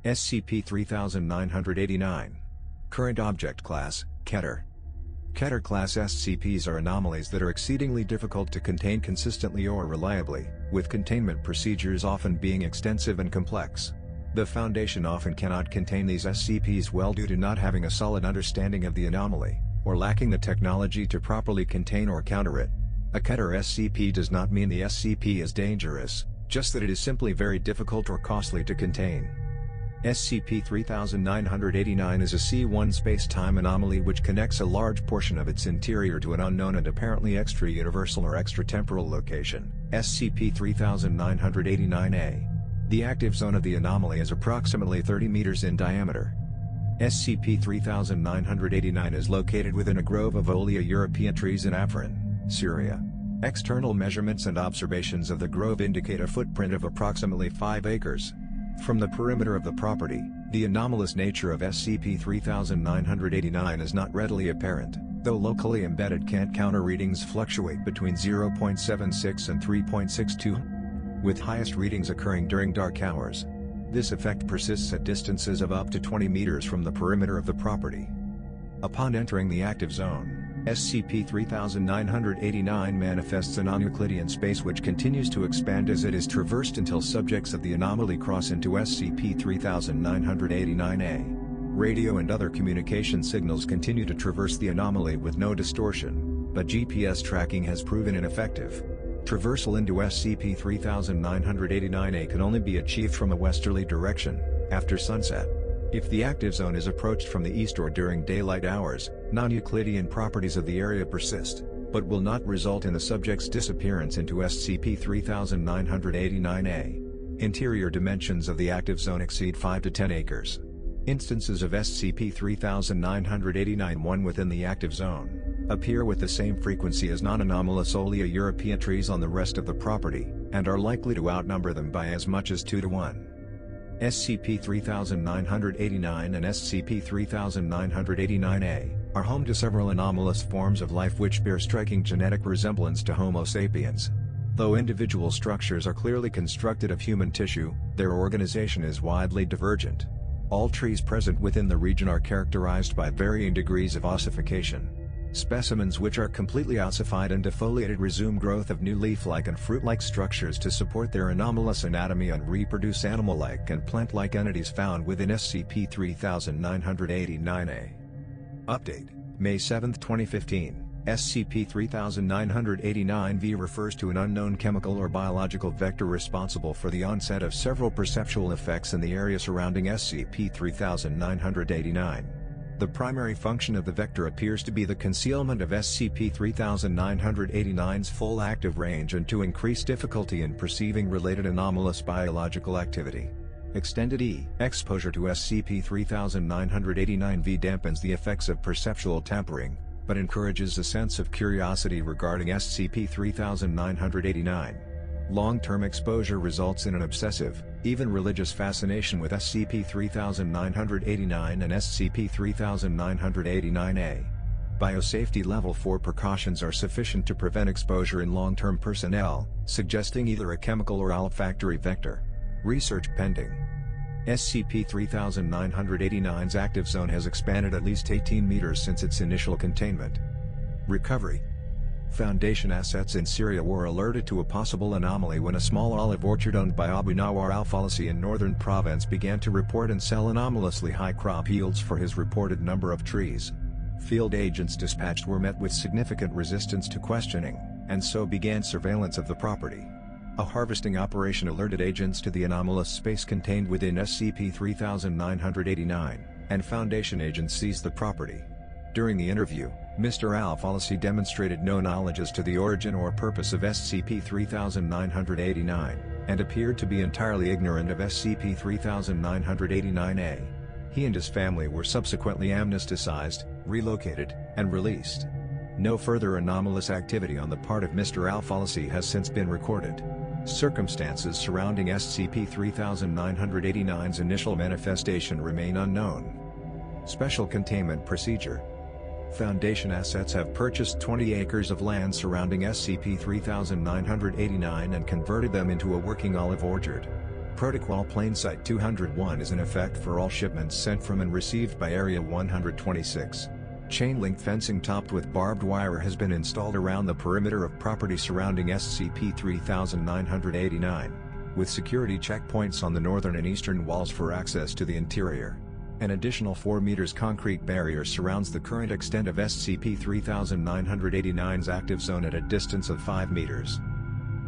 SCP-3989. Current Object Class, Keter. Keter-class SCPs are anomalies that are exceedingly difficult to contain consistently or reliably, with containment procedures often being extensive and complex. The Foundation often cannot contain these SCPs well due to not having a solid understanding of the anomaly, or lacking the technology to properly contain or counter it. A Keter SCP does not mean the SCP is dangerous, just that it is simply very difficult or costly to contain. SCP-3989 is a C1 space-time anomaly which connects a large portion of its interior to an unknown and apparently extra-universal or extratemporal location, SCP-3989-A. The active zone of the anomaly is approximately 30 meters in diameter. SCP-3989 is located within a grove of Olea europaea trees in Afrin, Syria. External measurements and observations of the grove indicate a footprint of approximately 5 acres. From the perimeter of the property, the anomalous nature of SCP-3989 is not readily apparent, though locally embedded cant-counter readings fluctuate between 0.76 and 3.62, with highest readings occurring during dark hours. This effect persists at distances of up to 20 meters from the perimeter of the property. Upon entering the active zone, SCP-3989 manifests a non-Euclidean space which continues to expand as it is traversed until subjects of the anomaly cross into SCP-3989-A. Radio and other communication signals continue to traverse the anomaly with no distortion, but GPS tracking has proven ineffective. Traversal into SCP-3989-A can only be achieved from a westerly direction, after sunset. If the active zone is approached from the east or during daylight hours, non-Euclidean properties of the area persist, but will not result in the subject's disappearance into SCP-3989-A. Interior dimensions of the active zone exceed 5 to 10 acres. Instances of SCP-3989-1 within the active zone appear with the same frequency as non-anomalous Olea europaea trees on the rest of the property, and are likely to outnumber them by as much as 2 to 1. SCP-3989 and SCP-3989-A are home to several anomalous forms of life which bear striking genetic resemblance to Homo sapiens. Though individual structures are clearly constructed of human tissue, their organization is widely divergent. All trees present within the region are characterized by varying degrees of ossification. Specimens which are completely ossified and defoliated resume growth of new leaf-like and fruit-like structures to support their anomalous anatomy and reproduce animal-like and plant-like entities found within SCP-3989-A. Update: May 7, 2015. SCP-3989-V refers to an unknown chemical or biological vector responsible for the onset of several perceptual effects in the area surrounding SCP-3989. The primary function of the vector appears to be the concealment of SCP-3989's full active range and to increase difficulty in perceiving related anomalous biological activity. Extended exposure to SCP-3989-V dampens the effects of perceptual tampering, but encourages a sense of curiosity regarding SCP-3989. Long-term exposure results in an obsessive, even religious fascination with SCP-3989 and SCP-3989-A. Biosafety Level 4 precautions are sufficient to prevent exposure in long-term personnel, suggesting either a chemical or olfactory vector. Research pending. SCP-3989's active zone has expanded at least 18 meters since its initial containment. Recovery. Foundation assets in Syria were alerted to a possible anomaly when a small olive orchard owned by Abu Nawar al-Falasi in northern province began to report and sell anomalously high crop yields for his reported number of trees. Field agents dispatched were met with significant resistance to questioning, and so began surveillance of the property. A harvesting operation alerted agents to the anomalous space contained within SCP-3989, and Foundation agents seized the property. During the interview, Mr. Al-Falasi demonstrated no knowledge as to the origin or purpose of SCP-3989, and appeared to be entirely ignorant of SCP-3989-A. He and his family were subsequently amnesticized, relocated, and released. No further anomalous activity on the part of Mr. Al-Falasi has since been recorded. Circumstances surrounding SCP-3989's initial manifestation remain unknown. Special Containment Procedure. Foundation assets have purchased 20 acres of land surrounding SCP-3989 and converted them into a working olive orchard. Protocol Plane Site 201 is in effect for all shipments sent from and received by Area 126. Chain-link fencing topped with barbed wire has been installed around the perimeter of property surrounding SCP-3989, with security checkpoints on the northern and eastern walls for access to the interior. An additional 4 meters concrete barrier surrounds the current extent of SCP-3989's active zone at a distance of 5 meters.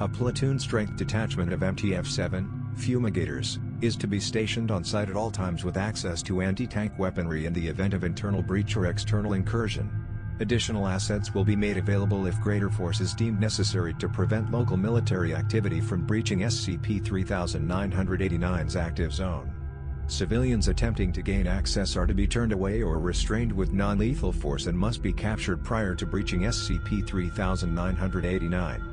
A platoon-strength detachment of MTF-7 fumigators is to be stationed on site at all times with access to anti-tank weaponry in the event of internal breach or external incursion. Additional assets will be made available if greater force is deemed necessary to prevent local military activity from breaching SCP-3989's active zone. Civilians attempting to gain access are to be turned away or restrained with non-lethal force and must be captured prior to breaching SCP-3989.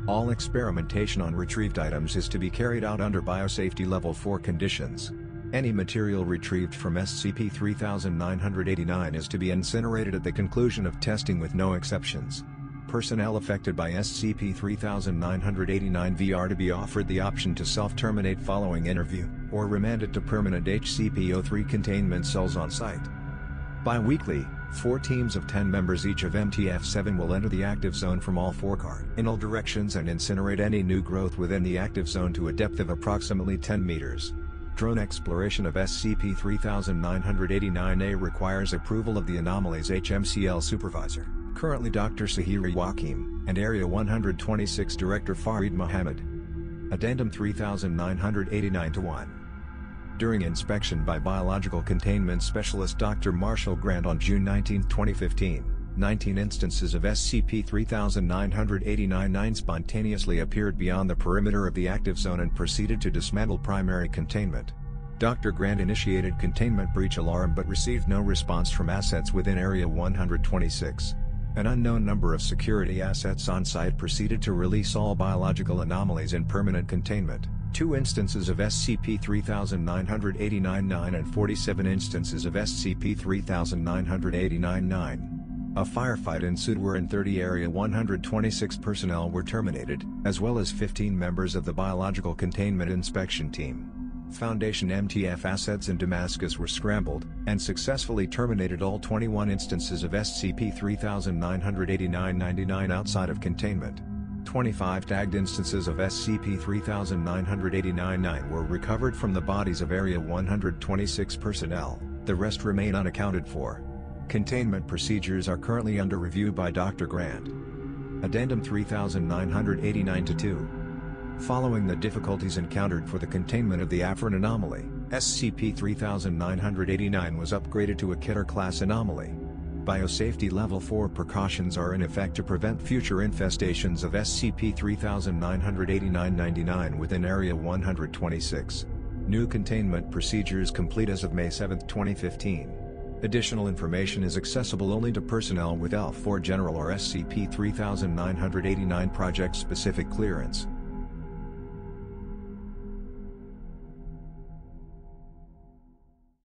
All experimentation on retrieved items is to be carried out under Biosafety Level 4 conditions. Any material retrieved from SCP-3989 is to be incinerated at the conclusion of testing with no exceptions. Personnel affected by SCP-3989-V are to be offered the option to self-terminate following interview, or remanded to permanent HCP-03 containment cells on site. Bi-weekly, 4 teams of 10 members each of MTF-7 will enter the active zone from all 4 cardinal directions and incinerate any new growth within the active zone to a depth of approximately 10 meters. Drone exploration of SCP-3989-A requires approval of the Anomalies HMCL Supervisor, currently Dr. Sahiri Wakim, and Area 126 Director Farid Mohammed. Addendum 3989-1. During inspection by Biological Containment Specialist Dr. Marshall Grant on June 19, 2015, 19 instances of SCP-3989-9 spontaneously appeared beyond the perimeter of the active zone and proceeded to dismantle primary containment. Dr. Grant initiated containment breach alarm but received no response from assets within Area 126. An unknown number of security assets on site proceeded to release all biological anomalies in permanent containment. 2 instances of SCP-3989-9 and 47 instances of SCP-3989-9. A firefight ensued wherein 30 Area 126 personnel were terminated, as well as 15 members of the Biological Containment Inspection Team. Foundation MTF assets in Damascus were scrambled, and successfully terminated all 21 instances of SCP-3989-99 outside of containment. 25 tagged instances of SCP-3989-9 were recovered from the bodies of Area 126 personnel, the rest remain unaccounted for. Containment procedures are currently under review by Dr. Grant. Addendum 3989-2. Following the difficulties encountered for the containment of the Afrin anomaly, SCP-3989 was upgraded to a Keter-class anomaly. Biosafety Level 4 precautions are in effect to prevent future infestations of SCP-3989-99 within Area 126. New containment procedures complete as of May 7, 2015. Additional information is accessible only to personnel with L4 General or SCP-3989 project-specific clearance.